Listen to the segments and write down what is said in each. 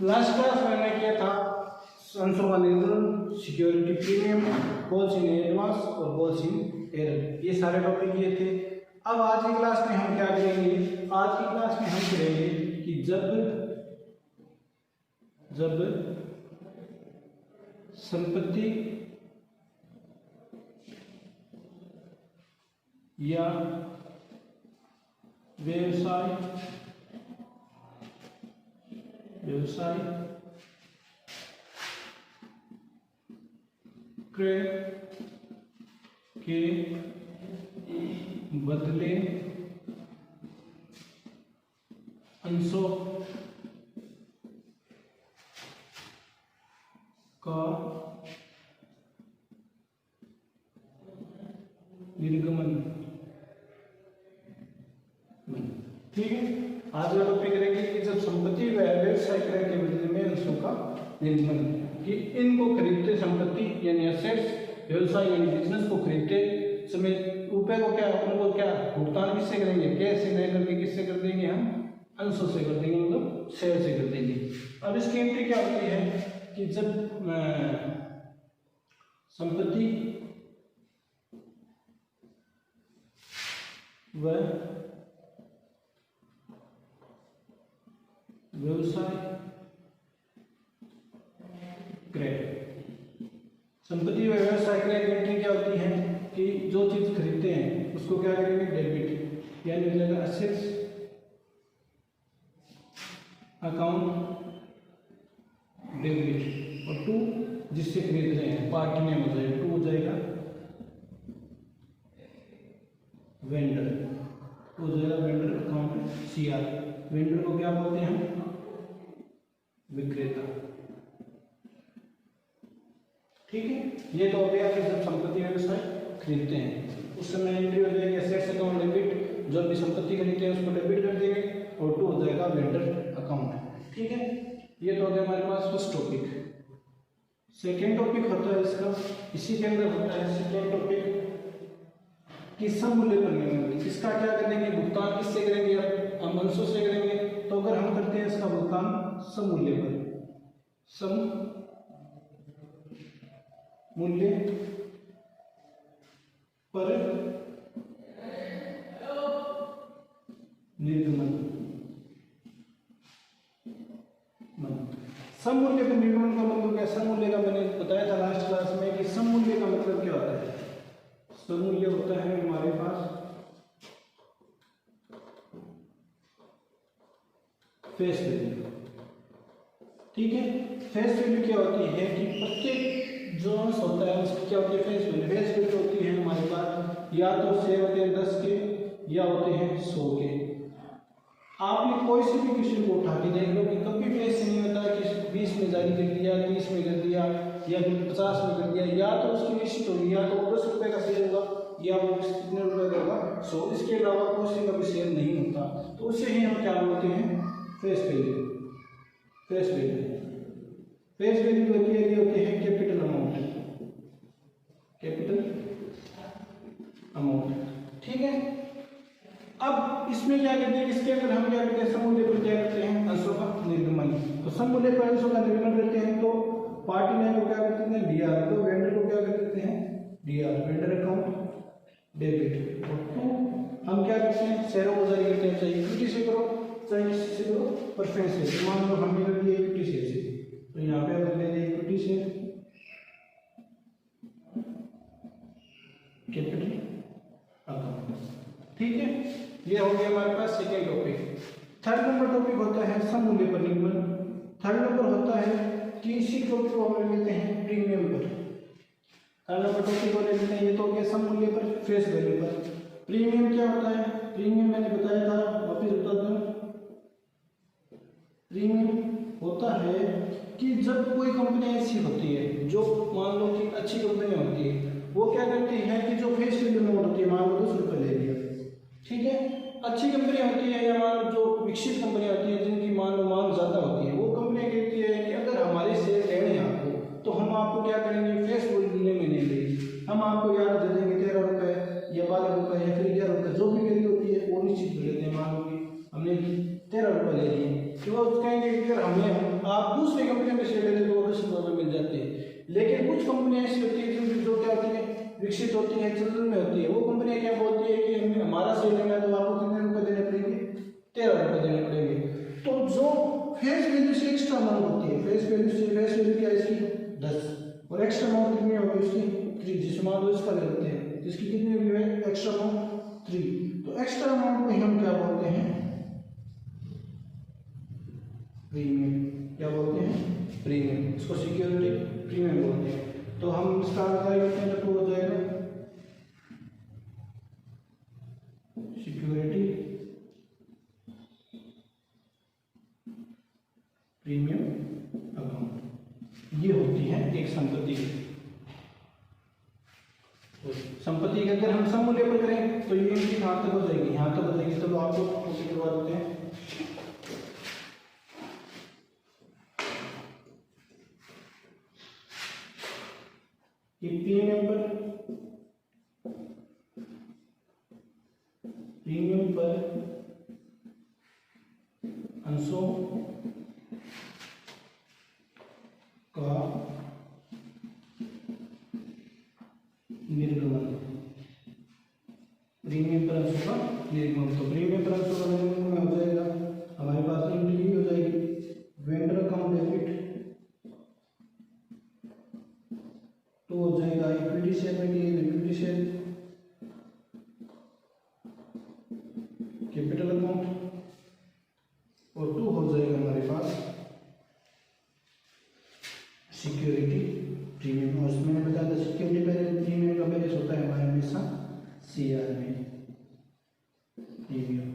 Last class में मैंने किया था अंशों का निर्धारण, security premium, calls in advance और कॉल्स इन एरर, ये सारे टॉपिक किए थे। अब आज की क्लास में हम क्या करेंगे, आज की क्लास में हम करेंगे कि जब संपत्ति या व्यवसाय क्रय के बदले अंशों का निर्गमन, ठीक है। आज का टॉपिक करेंगे कि जब संपत्ति व व्यवसाय क्रय के बदले में अंशों का निर्गमन, कि इनको खरीदते संपत्ति यानी एसेट्स, व्यवसाय यानी बिजनेस को खरीदते समय रुपए को क्या, उनको क्या भुगतान किससे करेंगे, कैश से नहीं करके किससे कर देंगे, हम अंशों से कर देंगे, मतलब शेयर से कर देंगे। अब इसकी एंट्री क्या होती है कि जब संपत्ति व व्यवसाय क्रय, संपत्ति व व्यवसाय क्रय की एंट्री क्या होती है कि जो चीज खरीदते हैं उसको क्या करेंगे, डेबिट यानी हो जाएगा एसेट्स अकाउंट डेबिट, और टू जिससे खरीद रहे हैं पार्टी नेम हो जाएगा, टू हो जाएगा वेंडर, टू हो जाएगा वेंडर अकाउंट सीआर, वेंडर को क्या बोलते हैं, विक्रेता, ठीक है। ये तो हो गया कि जब संपत्ति व्यवसाय खरीदते हैं उस समय एंट्री हो जाएगी एसेट्स अकाउंट डेबिट, जो भी संपत्ति खरीदते हैं उसको डेबिट कर देंगे, और टू हो जाएगा वेंडर अकाउंट, ठीक है। ये तो हो गया हमारे पास फर्स्ट टॉपिक। सेकेंड टॉपिक होता है इसका, इसी के अंदर होता है सेकेंड टॉपिक कि सम मूल्य पर निर्गमन, इसका क्या करेंगे, भुगतान किससे करेंगे, हम अंशों से करेंगे। तो अगर हम करते हैं इसका भुगतान सम मूल्य पर, सम मूल्य पर निर्गमन, सम मूल्य पर निर्गमन का मतलब क्या, सम मूल्य का मैंने बताया था लास्ट क्लास में कि सम मूल्य का मतलब क्या होता है। सम मूल्य होता है हमारे पास फेस वैल्यू, ठीक है। फेस वैल्यू क्या होती है कि प्रत्येक जो अंश होता है उसकी क्या होती है, फेस वैल्यू। फेस वैल्यू होती है हमारे पास या तो शेयर होते हैं 10 के या होते हैं 100 के। आपने कोई से भी किसी को उठा के देख लो कि कभी फेस नहीं होता है कि 20 में जारी कर दिया, 30 में कर दिया या फिर 50 में कर दिया, या तो उसकी निश्चित होगी, या तो 10 रुपए का शेयर होगा या वो कितने रुपए का होगा, 100। इसके अलावा कोई का भी शेयर नहीं होता, तो उसे ही हम क्या बोलते हैं, face value. Face value, face value होती है, ये होते हैं कैपिटल अमाउंट, कैपिटल अमाउंट, ठीक है। अब इसमें क्या करते हैं, इसके अंदर हम क्या करते हैं, सम मूल्य पर क्या करते हैं, अंशों का निर्गमन। तो सम मूल्य पर अंशों का निर्गमन करते हैं तो पार्टी नेम को क्या करते हैं, डीआर, तो वेंडर को क्या कर देते हैं, डीआर, वेंडर अकाउंट डेबिट, और टू हम क्या करते हैं, शेयरों को जारी करते हैं, चाहे इक्विटी से करो चाहे किसी से करो, प्रेफरेंस से। मान लो हमने कर दिया इक्विटी शेयर से, तो यहाँ पे हम ले लें इक्विटी शेयर, कैपिटल अकाउंट, ठीक है। ये हो गया हमारे पास second topic. Third number topic होता है सम मूल्य पर निर्गमन। थर्ड नंबर होता है कि इसी टॉपिक को हम लेते हैं प्रीमियम पर। थर्ड नंबर टॉपिक को ले लेते हैं, ये तो हो गया सम मूल्य पर, फेस वैल्यू पर। प्रीमियम क्या होता है, प्रीमियम मैंने बताया था, वापिस बता दूं। प्रीमियम होता है कि जब कोई कंपनी ऐसी होती है जो मान लो कि अच्छी कंपनी होती है, वो क्या करती है कि जो फेस वैल्यू नोट होती है, मान लो 10 रुपये ले लिया, ठीक है। अच्छी कंपनी होती है या मान लो जो विकसित कंपनी होती है जिनकी मान लो मांग ज्यादा होती है, वो कंपनी कहती है कि अगर हमारे शेयर लेने हैं आपको, तो हम आपको क्या करेंगे, फेस वैल्यू में नहीं देंगे, हम आपको याद दे देंगे 13 रुपये या 12 रुपये या फिर 11 रुपये, जो भी वैल्यू होती है वो निश्चित कर लेते हैं। मान लो कि हमने 13 रुपये ले लिए, तो वो कहेंगे कि अगर हमें आप कुछ कंपनियां ऐसी होती है जो क्या होती है, विकसित होती है, चलन में होती है। वो कंपनियां क्या बोलती है कि हमें हमारा शेयर लेना है तो आपको कितने रुपए देने पड़ेंगे, 13 रुपए देने पड़ेंगे। तो जो फेस वैल्यू से एक्स्ट्रा अमाउंट होती है, फेस वैल्यू क्या है इसकी 10, और एक्स्ट्रा अमाउंट कितनी होगी उसकी 3, जिस अमाउंट इसका ले लेते हैं जिसकी कितनी वैल्यू है एक्स्ट्रा अमाउंट 3। तो एक्स्ट्रा अमाउंट को हम क्या बोलते हैं, प्रीमियम। क्या बोलते हैं, प्रीमियम। इसको सिक्योरिटी प्रीमियम बोलते हैं। तो हम इसका क्या करते हैं, तो हो जाएगा सिक्योरिटी प्रीमियम अकाउंट। ये होती है एक संपत्ति। संपत्ति के अगर हम समूल्य पर करें तो ये इनकी कहां तक हो जाएगी, यहां तक हो जाएगी। चलो आपको उसी करवा देते हैं। ये प्रीमियम पर अंशों का निर्गमन, प्रीमियम पर अंशों का निर्गमन। तो प्रीमियम पर अंशों का निर्गमन में हो जाएगा हमारे पास एंट्री हो जाएगी वेंडर अकाउंट डेबिट, तो हो जाएगा इक्विटी शेयर में इक्विटी शेयर कैपिटल अकाउंट, और 2 हो जाएगा हमारे पास सिक्योरिटी प्रीमियम। और मैंने बताया था सिक्योरिटी प्रीमियम का बैलेंस होता है हमारे हमेशा सीआर में प्रीमियम।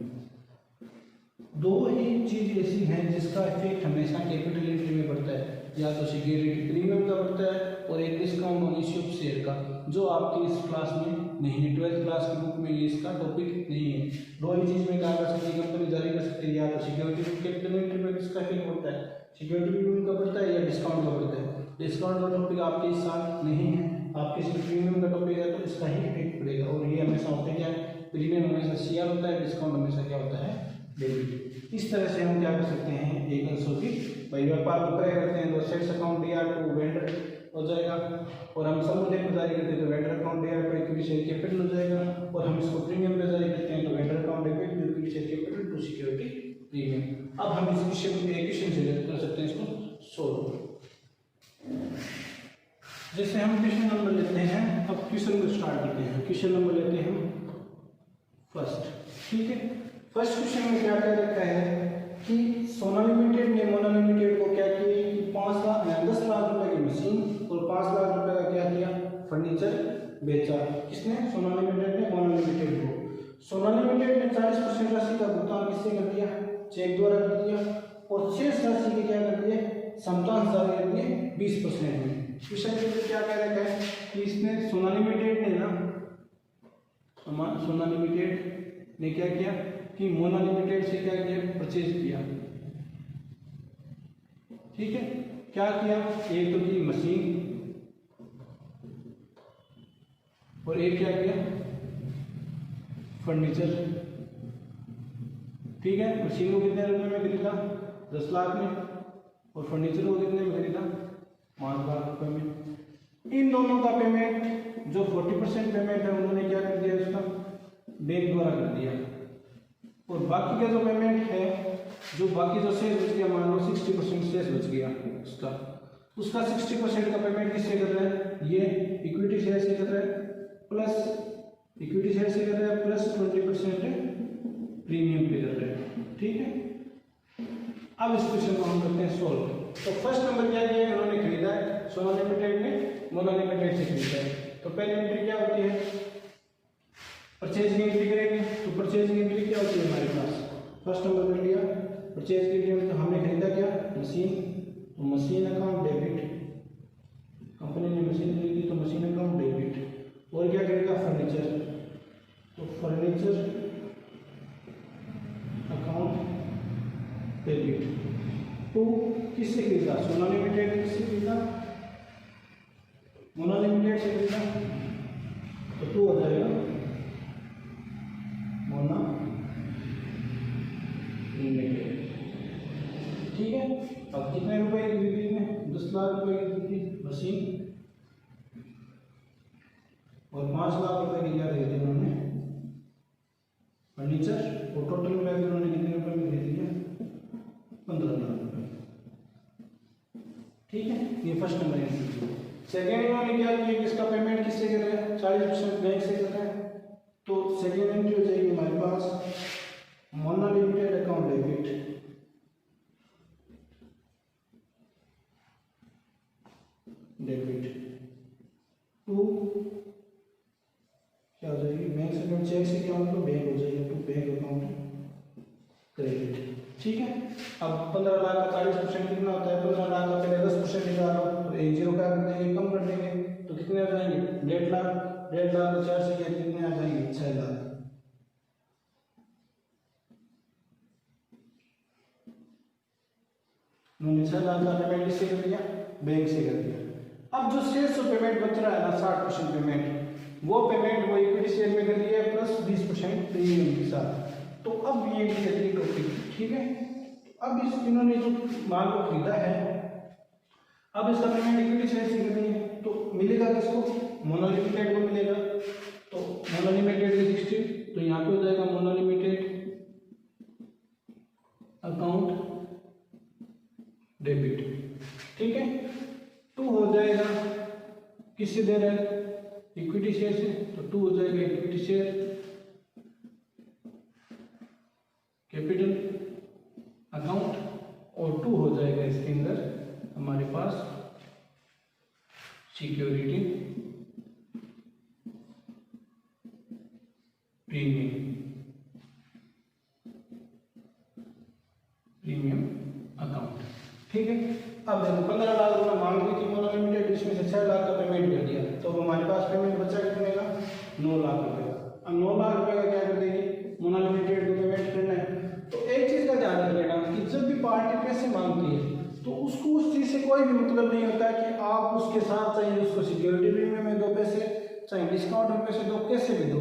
दो ही चीज ऐसी हैं जिसका इफेक्ट हमेशा कैपिटल एंट्री में पड़ता है, या तो सिक्योरिटी प्रीमियम का पड़ता है और एक discount on issue of share का, जो आपकी इस क्लास में नहीं है। 12th क्लास के बुक में ये इसका टॉपिक नहीं है। दो ही चीज में क्या कर सकती है कंपनी जारी कर सकती है, या तो सिक्योरिटी कैपिटल एंट्री में किसका इफेक्ट पड़ता है, सिक्योरिटी प्रीमियम का पड़ता है, या डिस्काउंट का पड़ता है। डिस्काउंट का टॉपिक आपके इस साथ नहीं है, आपके सिर्फ प्रीमियम का टॉपिक है, तो इसका ही इफेक्ट पड़ेगा। और ये हमेशा होता है क्या, प्रीमियम हमेशा सीआर होता है, डिस्काउंट हमेशा क्या होता है डेबिट। इस तरह से हम क्या कर सकते हैं एक अंशों की भाई व्यापार को क्रय करते हैं तो sales account DR to vendor हो जाएगा, और हम समूल्य पर जारी करते हैं तो vendor account DR to equity share capital हो जाएगा, और हम इसको प्रीमियम पे जारी करते हैं तो vendor account debit to equity share capital to security premium. अब हम इस क्वेश्चन से कर सकते हैं इसको सोल्व। जैसे हम क्वेश्चन नंबर लेते हैं, अब क्वेश्चन को स्टार्ट करते हैं। क्वेश्चन नंबर लेते हैं हम फर्स्ट, ठीक है। फर्स्ट क्वेश्चन में क्या कह रखा है कि सोना लिमिटेड ने मोना लिमिटेड को क्या किया कि 10 लाख रुपए की मशीन और 5 लाख रुपए का क्या किया फर्नीचर बेचा। किसने, सोना लिमिटेड ने मोना लिमिटेड को। सोना लिमिटेड ने 40% राशि का भुगतान किससे कर दिया, चेक द्वारा कर दिया, और शेष राशि के क्या कर दिए समतांश जारी कर दिए 20% में। क्वेश्चन में क्या कह रखा है कि इसने सोना लिमिटेड ने ना सोना लिमिटेड ने क्या किया कि मोना लिमिटेड से क्या किया परचेज किया, ठीक है। क्या किया, एक तो की मशीन और एक क्या किया फर्नीचर, ठीक है। मशीन को कितने रुपए में खरीदा 10 लाख में, और फर्नीचर को कितने में खरीदा 5 लाख रुपए में। इन दोनों का पेमेंट जो 40% पेमेंट है उन्होंने क्या कर दिया उसका बैंक द्वारा कर दिया, और बाकी का जो पेमेंट है जो बाकी जो शेष बच गया मान लो 60% शेष बच गया उसका 60% का पेमेंट किससे कर रहा है, ये इक्विटी शेयर से कर रहा है, प्लस इक्विटी शेयर से कर रहा है, प्लस 20% प्रीमियम पे कर रहा है, ठीक है। अब इस क्वेश्चन को हम करते हैं सोल्व। तो फर्स्ट नंबर क्या किया उन्होंने खरीदा है, सोना लिमिटेड ने मोना लिमिटेड से खरीदा है। तो पहली एंट्री क्या होती है, परचेज की एंट्री करेंगे। तो परचेज की एंट्री क्या होती है हमारे पास, फर्स्ट नंबर कर लिया परचेज की एंट्री। तो हमने खरीदा क्या मशीन, तो मशीन अकाउंट डेबिट, कंपनी ने मशीन खरीदी तो मशीन अकाउंट डेबिट। और क्या करेगा फर्नीचर, तो फर्नीचर अकाउंट डेबिट। तो किससे खरीदा, सोना लिमिटेड से खरीदा, मोना लिमिटेड से खरीदा, तो 2 हो जाएगा मोना लिमिटेड, ठीक है। अब कितने रुपए की खरीदी में 10 लाख रुपए की खरीदी मशीन, 5 लाख रुपए की क्या खरीदी उन्होंने फर्नीचर, और टोटल मिला के उन्होंने कितने रुपए में खरीद लिया 15 लाख रुपए। ठीक है, ये फर्स्ट नंबर है। सेकेंड इन्होंने क्या किया कि इसका पेमेंट किससे कर रहा है 40% बैंक से कर रहा है। तो सेकेंड एंट्री हो जाएगी हमारे पास Mona limited account debit to क्या हो जाएगी बैंक से अकाउंट, चेक से क्या मतलब बैंक हो जाएगी टू बैंक अकाउंट क्रेडिट। ठीक है, अब 15 लाख का 40% कितना होता है 15 लाख का पहले 10% निकालो तो एक जीरो क्या कर देंगे कम कर देंगे तो कितने आ जाएंगे 1.5 लाख, 1.5 लाख को 4 से कितने आ जाएंगे 6 लाख। उन्होंने 6 लाख का पेमेंट किससे कर दिया बैंक से कर दिया। अब जो शेष पेमेंट बच रहा है ना 60% पेमेंट, वो पेमेंट वो इक्विटी शेयर में कर दिया प्लस 20% प्रीमियम के साथ। तो अब ये भी टॉपिक ठीक है। अब इस इन्होंने जो माल को खरीदा है अब इसका पेमेंट इक्विटी शेयर से करनी है तो मिलेगा किसको मोना लिमिटेड को मिलेगा। तो मोना लिमिटेड की 60 तो यहाँ पे हो जाएगा मोना लिमिटेड अकाउंट डेबिट। ठीक है, 2 हो जाएगा किससे दे रहे हैं इक्विटी शेयर से, तो 2 हो जाएगा इक्विटी शेयर कैपिटल अकाउंट और 2 हो जाएगा इसके अंदर हमारे पास सिक्योरिटी प्रीमियम अकाउंट। ठीक है, अब देखो 15 लाख रुपए मांग रही थी मोना लिमिटेड, इसमें से 6 लाख का पेमेंट कर दिया तो हमारे पास पेमेंट बचा कितने का 9 लाख रुपए का। अब 9 लाख रुपए का क्या कर देगी मोना लिमिटेड को पेमेंट करना है। तो एक चीज का ध्यान रखिएगा कि जब भी पार्टी पैसे मांगती है तो उसको उस चीज से कोई भी मतलब नहीं होता कि आप उसके साथ चाहे उसको सिक्योरिटी प्रीमियम में दो पैसे चाहे डिस्काउंट में पैसे दो कैसे भी दो,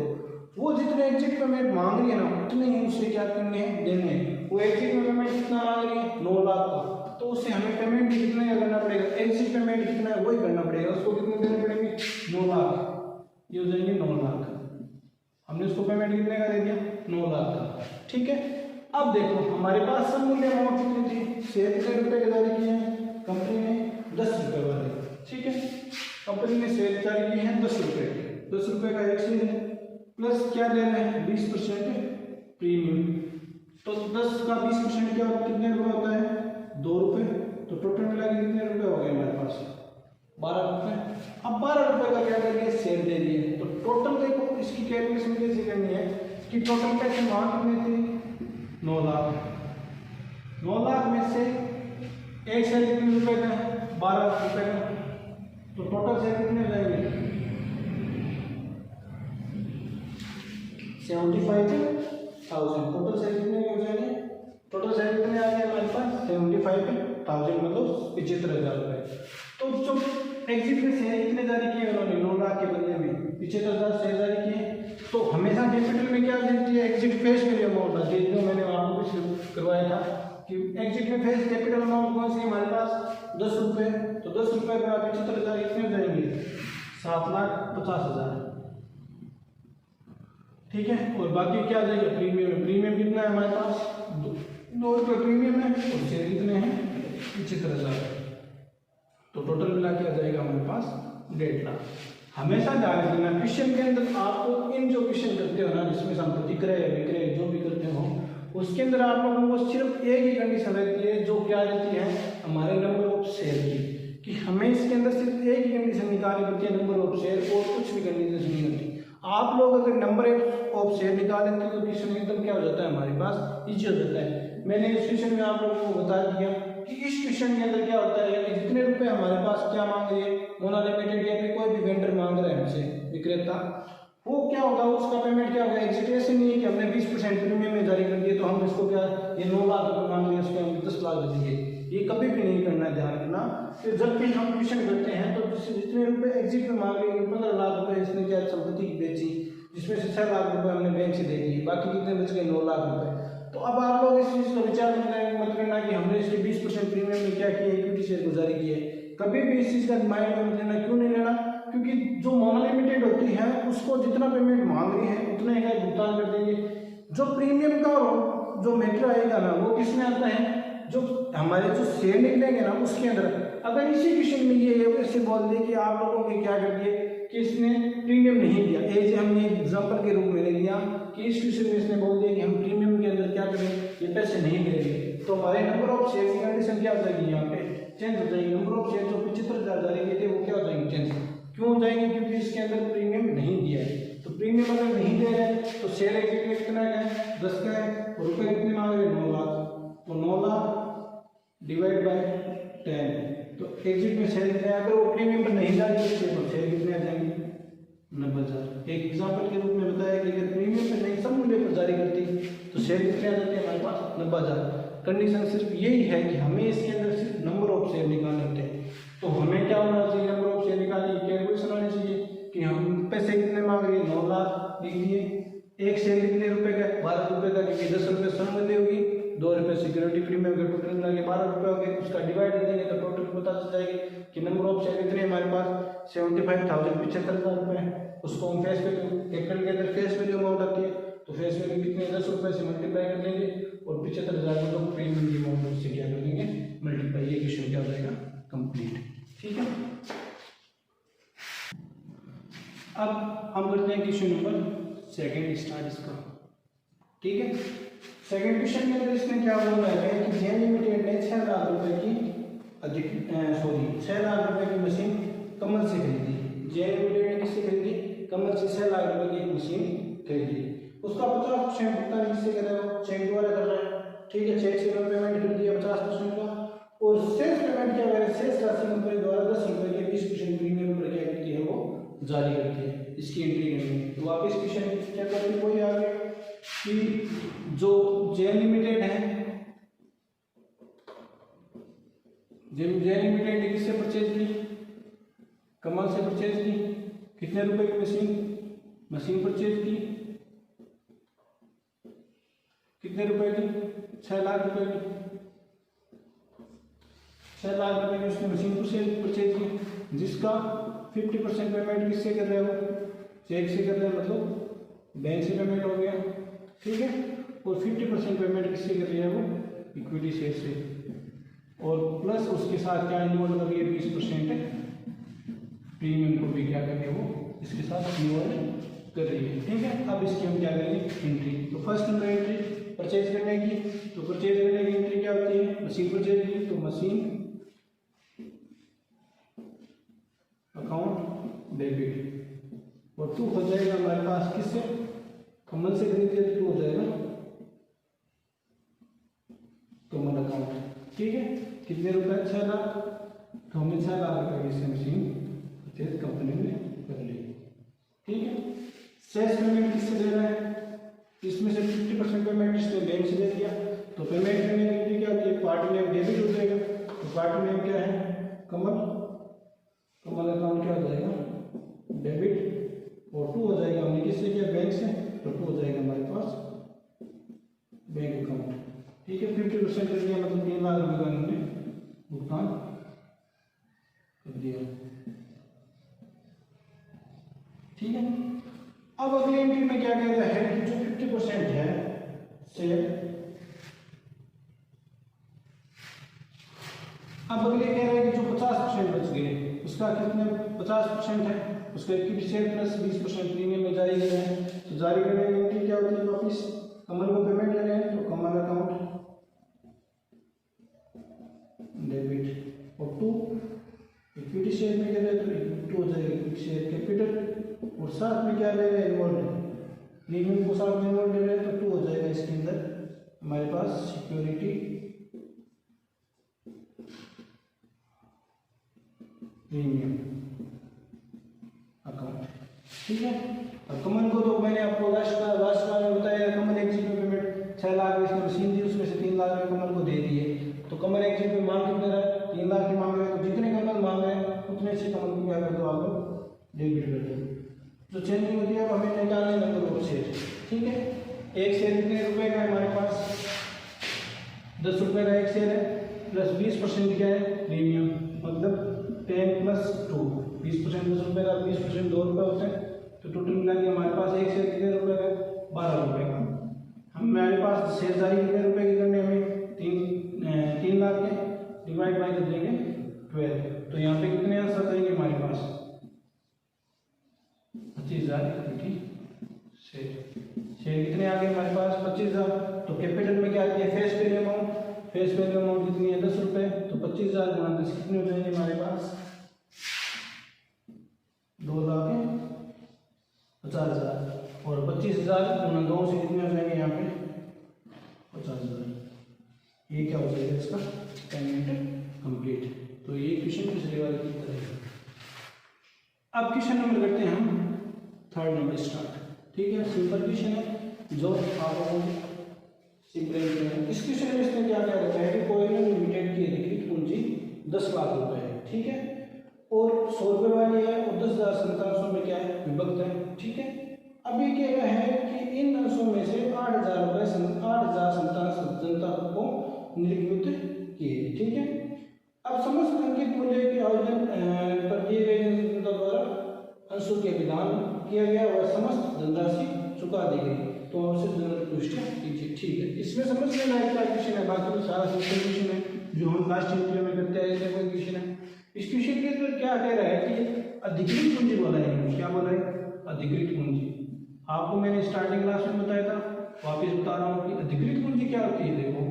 वो जितने एग्जिट पेमेंट मांग रही है ना उतने ही उसे क्या करने हैं देने हैं। वो एग्जिट में पेमेंट कितना मांग रही है 9 लाख का, तो उसे हमें पेमेंट कितना करना पड़ेगा एग्जिट पेमेंट कितना है वही करना पड़ेगा, उसको कितने देने पड़ेंगे 9 लाख। ये हो जाएंगे 9 लाख, हमने उसको पेमेंट कितने का दे दिया 9 लाख का। ठीक है, अब देखो हमारे पास सब मूल्य अमाउंट कितनी थी शेयर कितने रुपए के जारी किए हैं कंपनी ने 10 रुपए वाले। ठीक है, कंपनी ने शेयर जारी किए हैं 10 रुपए, 10 रुपए का एक शेयर है प्लस क्या दे रहे हैं 20% प्रीमियम। तो 10 का 20% क्या होता है कितने रुपए होता है 2 रुपए, तो टोटल मिला के कितने रुपए हो गए हमारे पास 12 रुपए। अब 12 रुपए का क्या कर दिया शेयर दे दिए। तो टोटल देखो इसकी कैलकुलेशन कैसे करनी है कि टोटल पैसे मांग कितने थे 9 लाख, 9 लाख में से एक शेयर कितने रुपए का है 12 रुपए का, तो टोटल शेयर कितने हो जाएंगे 75,000। टोटल शेयर कितने हो जाएंगे टोटल शेयर कितने आ गए हमारे पास 75,000 मतलब 75,000 रुपए। तो जो एग्जिट में शेयर कितने जारी किए उन्होंने 9 लाख के बदले में 75,000 शेयर जारी किए। तो हमेशा कैपिटल में क्या देती है एग्जिट फेस वैल्यू अमाउंट आती है, जो मैंने आपको कुछ करवाया था कि एग्जिट में फेस कैपिटल अमाउंट कौन सी हमारे पास 10 रुपए। तो 10 रुपए का 75,000 कितने हो जाएंगे 7,50,000। ठीक है, और बाकी क्या आ जाएगा प्रीमियम, प्रीमियम कितना है हमारे पास 2 रुपये प्रीमियम है और शेयर कितने हैं 75,000। तो टोटल मिला के आ जाएगा हमारे पास 1.5 लाख। हमेशा ध्यान रखना क्वेश्चन के अंदर आपको इन जो क्वेश्चन करते हो ना जिसमें संपत्ति क्रय विक्रय जो भी करते हो उसके अंदर आप लोगों को सिर्फ एक ही कंडीशन रहती है जो क्या रहती है हमारे नंबर ऑफ शेयर की, कि हमें इसके अंदर सिर्फ एक ही कंडीशन निकालनी पड़ती है नंबर ऑफ शेयर, और कुछ भी कंडीशन नहीं होती। आप लोग अगर नंबर ऑफ शेयर निकाल लेते तो क्वेश्चन एकदम क्या हो जाता है हमारे पास इजी हो जाता है। मैंने इस क्वेश्चन में आप लोगों को बता दिया कि इस क्वेश्चन के अंदर क्या होता है कि जितने रुपए हमारे पास क्या मांग रही है मोना लिमिटेड या फिर कोई भी वेंडर मांग रहा है हमसे विक्रेता, वो क्या होगा उसका पेमेंट क्या होगा एग्जिट ऐसे नहीं है कि हमने 20% प्रीमियम में जारी कर दिए तो हम इसको क्या ये 9 लाख रुपए मांग रहे हैं उसको हम 10 लाख दे दिए, ये कभी भी नहीं करना। ध्यान रखना कि जब भी हम क्वेश्चन करते हैं तो जितने रुपए एग्जिट में मांग रहे हैं 15 लाख रुपए इसने क्या संपत्ति बेची जिसमें से 6 लाख रुपए हमने बैंक से दे दिए, बाकी कितने बच गए 9 लाख रुपए। तो अब आप लोग इस चीज का विचार मत करना कि हमने इसके 20% प्रीमियम में क्या किया इक्विटी शेयर को जारी किए, कभी भी इस चीज का माइंड में मत लेना। क्यों नहीं लेना क्योंकि जो मोनो लिमिटेड होती है उसको जितना पेमेंट मांग रही है उतना ही का भुगतान कर देंगे। जो प्रीमियम का जो मैटर आएगा ना वो किसमें आता है, जो हमारे जो शेयर निकलेंगे ना उसके अंदर। अगर इसी क्वेश्चन में ये ऐसे बोल दे कि आप लोगों ने क्या कर दिए कि इसने प्रीमियम नहीं दिया, एज हमने एग्जाम्पल के रूप में ले लिया कि इस क्वेश्चन में इसने बोल दिया कि हम प्रीमियम के अंदर क्या करें, ये पैसे नहीं देंगे, तो हमारे नंबर ऑफ शेयर की कंडीशन क्या हो जाएगी, यहाँ पे चेंज हो जाएगी। नंबर ऑफ शेयर जो 75,000 जारी किए थे वो क्या हो जाएंगे, चेंज। क्यों हो जाएंगे, क्योंकि इसके अंदर प्रीमियम नहीं दिया है। तो प्रीमियम अगर नहीं दे रहे हैं तो शेयर एग्जीट कितना है, 10 का है, और रुपये कितने मांग रहे हैं, 9 लाख। तो 9 लाख डिवाइड बाय 10, तो एग्जिट में शेयर कितने, अगर वो प्रीमियम पर नहीं जा रही है तो शेयर कितने आ जाएंगे, 90,000। एक एग्जाम्पल के रूप में बताया कि अगर प्रीमियम पर नहीं सब मूल्य पर जारी करती तो शेयर कितने आ जाते हैं हमारे पास, 90,000। कंडीशन सिर्फ यही है कि हमें इसके अंदर सिर्फ नंबर ऑफ शेयर निकालने होते हैं। तो हमें क्या होना चाहिए, नंबर ऑफ शेयर निकालने की कैलकुलेशन आनी चाहिए कि हम पैसे कितने मांग रहे हैं, 9 लाख लिख दिए। एक शेयर कितने रुपए का, 12 रुपए का, क्योंकि 10 रुपये समझ होगी, 2 रुपये सिक्योरिटी प्रीमियम का, टोटल मिला के 12 रुपये हो गए। उसका डिवाइड कर देंगे तो टोटल पता चल जाएगी कि नंबर ऑफ शेयर कितने हमारे पास, 75,075 रुपये। उसको हम फेस वैल्यू, कैपिटल के अंदर फेस वैल्यू अमाउंट आती है, तो फेस वैल्यू कितने, 10 रुपये से मल्टीप्लाई कर देंगे और 75,000 को लोग प्रीमियम की अमाउंट से क्या कर देंगे, मल्टीप्लाई। ये क्वेश्चन क्या हो जाएगा, कंप्लीट। ठीक है, अब हम करते हैं क्वेश्चन नंबर सेकंड, स्टार्ट इसका। ठीक है, सेकंड क्वेश्चन के अंदर इसमें क्या बोला है कि जे लिमिटेड ने 6 लाख रुपए की 6 लाख रुपए की मशीन कमल से खरीदी। जे लिमिटेड ने किससे खरीदी, कमल से 6 लाख रुपए की एक मशीन खरीदी। उसका 50% भुगतान किससे कर रहा है, चेक द्वारा कर रहा है। ठीक है, चेक से पेमेंट कर दिया 50% का, और शेष पेमेंट क्या करें, शेष राशि कंपनी द्वारा 10 रुपए के 20% प्रीमियम पर क्या करती है, वो जारी करती है। इसकी एंट्री करेंगे तो वापस क्वेश्चन क्या करेंगे, कोई आ गया कि जो जे लिमिटेड है, जे लिमिटेड ने किससे परचेज की, कमल से परचेज की। कितने रुपए की मशीन परचेज की, कितने रुपए की, 6 लाख रुपए की। 6 लाख रुपए की उसने मशीन परचेज की, जिसका 50% पेमेंट किससे कर रहे हो, चेक से कर रहे हैं, मतलब बैंक से पेमेंट हो गया। ठीक है, और 50% पेमेंट किससे कर रही है, वो इक्विटी शेयर से, और प्लस उसके साथ क्या इन्वॉल्व कर रही है, 20% प्रीमियम को भी क्या कर रही है, वो इसके साथ इन्वॉल्व कर रही है। ठीक है, अब इसकी हम क्या करेंगे, एंट्री। तो फर्स्ट नंबर एंट्री परचेज करने की, तो परचेज करने की एंट्री क्या होती है, मशीन परचेज की, तो मशीन अकाउंट डेबिट, और 2 हो जाएगा हमारे पास किससे, कमल से खरीद के 2 हो जाएगा कमल अकाउंट। ठीक है, कितने रुपए, 6 लाख, तो हमें 6 लाख रुपए की मशीन परचेज कंपनी ने कर ली। ठीक है, शेष पेमेंट किससे दे रहा है, इसमें से 50% पेमेंट इसने बैंक से दे दिया, तो पेमेंट करने की एंट्री क्या होती है, पार्टी नेम डेबिट हो जाएगा। तो पार्टी नेम क्या है, कमल, कमल अकाउंट क्या हो जाएगा, डेबिट, और 2 हो जाएगा, हमने किससे किया, बैंक से, तो 2 हो जाएगा हमारे पास बैंक अकाउंट। ठीक है, 50% कर दिया, मतलब 3 लाख रुपए का हमने भुगतान कर दिया। ठीक है, अब अगली एंट्री में क्या कह रहा है कि जो 50% है शेयर, अब अगले कह रहे हैं कि जो 50% बच गए उसका कितने, 50% है, उसका इक्विटी शेयर प्लस 20% प्रीमियम में जारी करना है। तो जारी करने की एंट्री क्या होती है, वापिस कमल को पेमेंट लेना है, तो कमल अकाउंट डेबिट, और 2 इक्विटी शेयर में क्या रहे, तो 2 हो जाएगा इक्विटी शेयर कैपिटल, और साथ में क्या ले रहे हैं, इन्वॉल्व प्रीमियम को साथ में इन्वॉल्व ले रहे हैं, तो 2 हो जाएगा इसके अंदर हमारे पास सिक्योरिटी प्रीमियम अकाउंट। ठीक है, और कमल को तो मैंने आपको लास्ट में बताया, कमल एक जीबी पेमेंट 6 लाख इसने मशीन दी, उसमें से 3 लाख कमल को दे दिए। तो कमल एक जीबी मांग कितने रहा है, 3 लाख की मांग रहे हैं, तो जितने कमल मांग रहे हैं उतने से कमल को क्या कर दो, आप लोग डेबिट कर दो। जो चेंजिंग होती है वो हमें निकालने नंबर ऑफ शेयर। ठीक है, एक शेयर कितने रुपए का है हमारे पास, 10 रुपए का एक शेयर है, प्लस 20% क्या है, प्रीमियम, मतलब 10 + 2 20% 10 रुपये का, 20% 2 रुपये होते हैं, तो टोटल मिला के हमारे पास एक शेयर कितने रुपये का, 12 रुपये का। हमारे पास शेयर जारी कितने रुपये की करने हमें 3 लाख के, डिवाइड बाई कर देंगे 12, तो यहाँ पे कितने आंसर आएंगे हमारे पास 25,000 इक्विटी शेयर कितने आ गए हमारे पास 25,000। तो कैपिटल में क्या आती है face value amount, face value amount कितनी है 10 रुपये, तो 25,000 गुणा 10 कितने हो जाएंगे हमारे पास 2,50,000, और 25,000 गुणा 2 से कितने हो जाएंगे यहाँ पे 50,000। ये क्या हो जाएगा इसका पेमेंट कंप्लीट। तो ये क्वेश्चन पिछले वाले की तरह है। अब क्वेश्चन नंबर करते हैं हम 3rd नंबर स्टार्ट। ठीक है, सिंपल क्वेश्चन है जो आप लोगों को सिंपल है। इस क्वेश्चन में इसने क्या क्या रखा है कि कोयला लिमिटेड की अधिकृत पूंजी 10 लाख रुपए है, ठीक है, और 100 रुपये वाली है और 10,000 संतांशों में क्या है विभक्त है, ठीक है। अभी कह रहा है कि इन अंशों में से 8,000 रुपये 8,000 संतांश जनता को निर्गमित किए, ठीक है। अब समस्त अंकित मूल्य के आयोजन पर दिए गए जनता द्वारा अंशों के विधान किया गया और समस्त धनराशि चुका दी गई, तो आवश्यक पुष्टि कीजिए, ठीक है। इसमें समझने लायक का क्वेश्चन है, बाकी तो सारा सिंपल क्वेश्चन है जो हम लास्ट वीडियो में करते हैं, ऐसे कोई क्वेश्चन है। इस क्वेश्चन के अंदर क्या कह रहा है कि अधिकृत पूंजी बोला है, क्या बोला है अधिकृत पूंजी। आपको मैंने स्टार्टिंग क्लास में बताया था, वापस बता रहा हूँ कि अधिकृत पूंजी क्या होती है। देखो,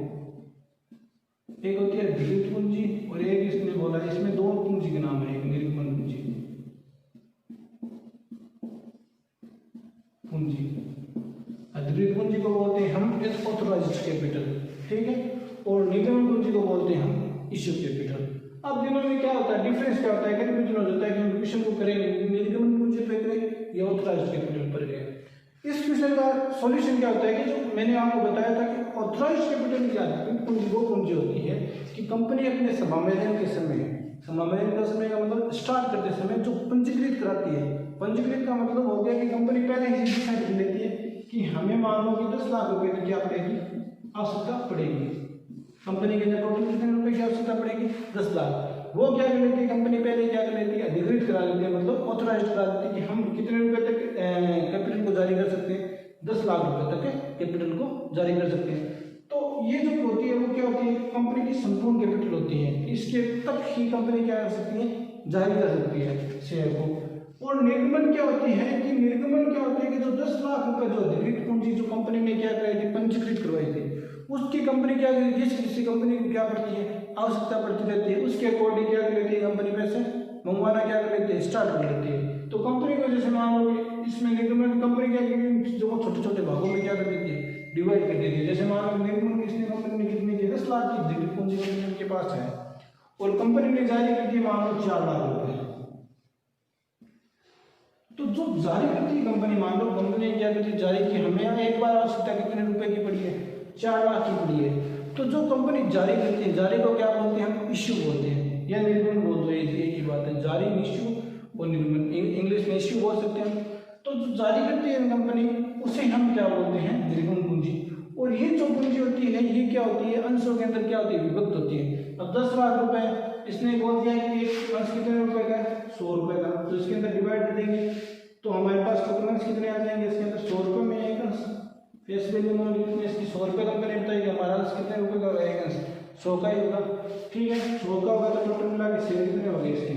एक होती है अधिकृत पूंजी और एक इसने बोला है, इसमें 2 पूंजी के नाम है, एक निर्गमन पूंजी अधिकृत पूंजी को बोलते हैं हम ऑथराइज्ड कैपिटल, ठीक है, और निर्गमन पूंजी को बोलते हैं हम इश्यू कैपिटल। अब दिनों में क्या होता है, डिफरेंस क्या होता है, कंफ्यूजन हो जाता है कि हम क्वेश्चन को करेंगे निर्गमन पूंजी पे करें या ऑथराइज्ड कैपिटल पर करें। इस क्वेश्चन का सॉल्यूशन क्या होता है कि जो मैंने आपको बताया था कि ऑथराइज्ड कैपिटल क्या है, पूंजी वो पूंजी होती है कि कंपनी अपने समावेदन के समय, समावेदन का समय का मतलब स्टार्ट करते समय जो पंजीकृत कराती है, पंजीकृत का मतलब हो गया कि कंपनी पहले ही डिसाइड कर लेती है कि हमें मान लो कि 10 लाख रुपए की क्या पड़ेगी आवश्यकता पड़ेगी, कंपनी के अंदर टोटल कितने रुपए की आवश्यकता पड़ेगी 10 लाख। वो क्या कर लेती है कंपनी पहले क्या कर लेती है अधिकृत करा लेती है, मतलब ऑथराइज्ड करा लेती है कि हम कितने रुपए तक कैपिटल को जारी कर सकते हैं, 10 लाख रुपए तक कैपिटल को जारी कर सकते हैं। तो ये जो होती है वो क्या होती है कंपनी की संपूर्ण कैपिटल होती है, इसके तक ही कंपनी क्या कर सकती है जारी कर सकती है शेयर को। और निर्गमन क्या होती है कि निर्गमन क्या होती है कि जो 10 लाख रुपए जो अधिकृत पूंजी जो कंपनी ने क्या कराई थी पंजीकृत करवाई थी, उसकी कंपनी क्या जिस किसी कंपनी को क्या पड़ती है आवश्यकता पड़ती रहती है, उसके अकॉर्डिंग क्या कर लेती है कंपनी पैसे मंगवाना क्या कर लेती है स्टार्ट कर लेती है। तो कंपनी को जैसे मान लो इसमें निर्गमन कंपनी क्या करेगी जो छोटे छोटे भागों में क्या कर देती है डिवाइड कर देती है। जैसे मान लो निर्गमन इसने कंपनी ने कितनी की 10 लाख की अधिकृत पूंजी कंपनी के पास है और कंपनी ने जारी कर दी मान लो 4 लाख रुपए, तो जो जारी करती है कंपनी, मान लो कंपनी क्या करती है जारी की हमें एक बार आवश्यकता कितने रुपए की पड़ी है 4 लाख की पड़ी है, तो जो कंपनी जारी करती है जारी को क्या बोलते हैं हम इश्यू बोलते हैं या निर्गमन बोलते हैं, एक ही बात है जारी इश्यू और निर्गमन, इंग्लिश में इश्यू बोल सकते हैं। तो जो जारी करती है कंपनी उसे हम क्या बोलते हैं निर्गमन पूंजी। और ये जो पूंजी होती है ये क्या होती है अंशों के अंदर क्या होती है विभक्त होती है। अब 10 लाख रुपए इसने बोल दिया कि एक अंश कितने रुपए का 100 रुपए का, तो इसके अंदर डिवाइड कर देंगे तो हमारे पास टोटल अंश कितने आ जाएंगे इसके अंदर 100 रुपए में एक अंश, फेस वैल्यू अमाउंट कितनी इसकी 100 रुपए कंपनी बताएगी, हमारा अंश कितने रुपए का होगा एक अंश 100 का ही होगा, ठीक है 100 का होगा तो टोटल मिला के शेयर कितने हो गए इसके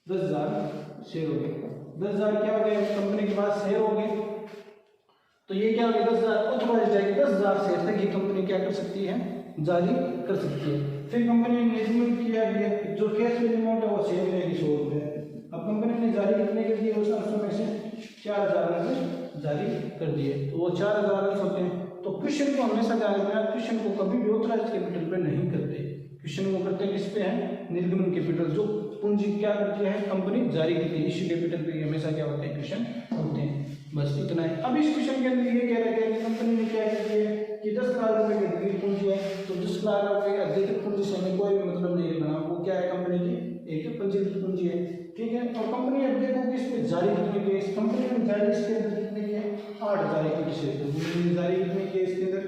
10,000 शेयर हो गए। 10,000 क्या हो गए कंपनी के पास शेयर हो गए, तो ये क्या हो गया 10,000 ऑथराइज्ड है 10,000 शेयर तक ये कंपनी क्या कर सकती है जारी कर सकती है। फिर कंपनी ने निर्गमन किया गया जो फेस वैल्यू अमाउंट है वो शेयर मिलेगी 100 रुपए। अब कंपनी ने जारी कितने कर दिए उस अंशों में से 4,000 अंश जारी कर दिए, तो वो 4,000 अंश होते हैं। तो क्वेश्चन को हमेशा ध्यान रखना, क्वेश्चन को कभी भी ऑथराइज्ड कैपिटल पे नहीं करते, क्वेश्चन को करते किस पे है निर्गमन कैपिटल, जो पूंजी क्या करती है कंपनी जारी करती है इश्यू कैपिटल पे हमेशा क्या होते हैं क्वेश्चन होते हैं। बस इतना है। अब इस क्वेश्चन के अंदर ये कह रहा है कि कंपनी ने क्या कर दिया है कि 10 लाख रुपए की अधिकृत पूंजी है, तो 10 लाख रुपए की अधिकृत पूंजी से हमें कोई भी मतलब नहीं रखना, वो क्या है कंपनी की एक पंजीकृत पूंजी है, ठीक है। और कंपनी अब देखो किस पे जारी कितने की इस कंपनी ने जारी इसके अंदर कितने की है 8,000 इक्विटी शेयर, तो कंपनी ने जारी कितने की इसके अंदर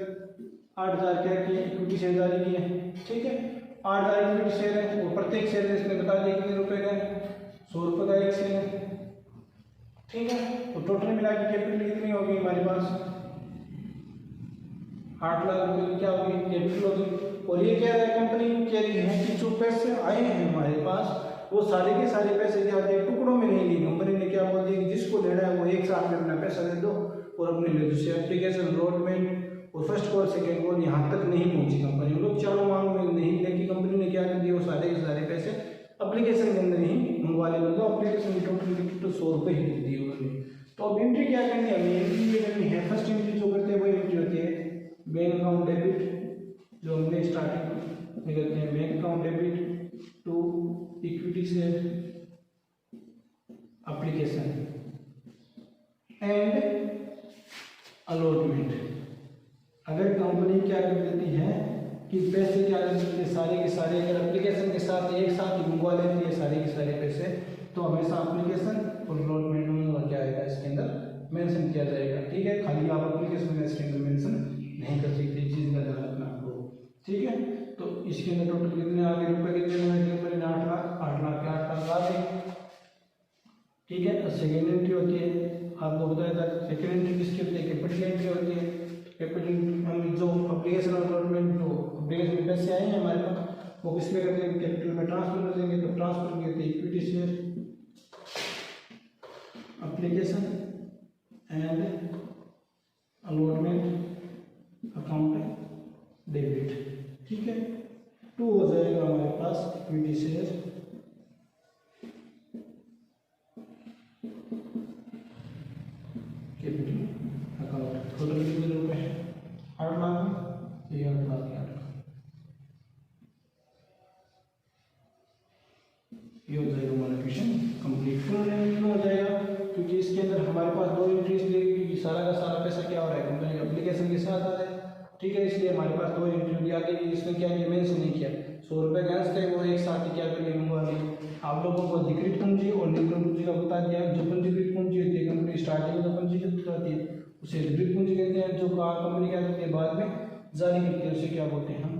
8,000 क्या की इक्विटी शेयर जारी की है, ठीक है 8,000 इक्विटी शेयर है और प्रत्येक शेयर इसने बता दिया कितने रुपए का है 100 रुपये का एक शेयर है, ठीक है। तो टोटल मिला के कैपिटल कितनी होगी हमारे पास, 8 लाख रुपए की क्या होगी कैपिटल होगी। और ये कह रहा है कंपनी कह रही है कि जो पैसे आए हैं हमारे पास वो सारे के सारे पैसे क्या होते हैं टुकड़ों में नहीं लिए। कंपनी ने क्या बोल दिया कि जिसको लेना है वो एक साथ में अपना पैसा दे दो और अपने ले दूसरे एप्लीकेशन अलॉटमेंट और फर्स्ट कॉल सेकेंड कॉल यहाँ तक नहीं पहुंची कंपनी। वो लोग चारों मांग में नहीं लेकिन कंपनी ने क्या कर दिया वो सारे के सारे पैसे एप्लीकेशन के अंदर ही मंगवा ले। मतलब एप्लीकेशन की टोटल 100 रुपये ही दे दिए उन्होंने। तो अब एंट्री क्या करनी है, हमें एंट्री ये करनी है। फर्स्ट एंट्री जो करते हैं वो एंट्री होती है बैंक अकाउंट डेबिट, जो हमने स्टार्टिंग में करते हैं bank account debit to equity share application and allotment. अगर कंपनी क्या कर देती है कि पैसे क्या कर देती है सारे के सारे अगर एप्लीकेशन के साथ एक साथ ही मंगवा लेती है सारे के सारे पैसे तो हमेशा एप्लीकेशन और अलॉटमेंट में क्या आएगा इसके अंदर मेंशन किया जाएगा, ठीक है। खाली आप एप्लीकेशन में इसके अंदर मेंशन नहीं कर सकते, इस चीज़ का ध्यान रखना आपको, ठीक है। तो इसके अंदर टोटल कितने आ गए रुपए कितने कंपनी ने 8 लाख 8 लाख के 8 लाख आ गए, ठीक है। तो सेकेंड एंट्री होती है आपको बताया था, सेकेंड एंट्री किसकी होती है कैपिटल एंट्री होती है। कैपिटल हम जो एप्लीकेशन और अलॉटमेंट जो एप्लीकेशन में पैसे आए हैं हमारे पास वो किस में कर देंगे कैपिटल में ट्रांसफर कर देंगे। तो ट्रांसफर करते हैं equity share application and allotment account debit, ठीक है। 2 हो जाएगा हमारे पास equity share capital account. Total कितने रुपए है 8 लाख, ये 8 लाख 8 लाख ये हो जाएगा हमारा क्वेश्चन कंप्लीट। फुल रेवेन्यू हो जाएगा क्योंकि इसके अंदर हमारे पास 2 एंट्रीज लेगी क्योंकि सारा का सारा पैसा क्या हो रहा है कंपनी के एप्लीकेशन के साथ आ रहा है, ठीक है। इसलिए हमारे पास 2 एंट्री होगी। आगे इसमें क्या किया मेंशन नहीं किया 100 रुपये का अंश थे वो एक साथ ही क्या कर लिए मंगवा लिए। आप लोगों को अधिकृत पूंजी और निगम पूंजी का बता दिया। जो पंजीकृत पूंजी होती है कंपनी स्टार्टिंग में जो पंजीकृत होती है उसे अधिकृत पूंजी कहते हैं, जो कंपनी क्या करती है बाद में जारी करती है उसे क्या बोलते हैं हम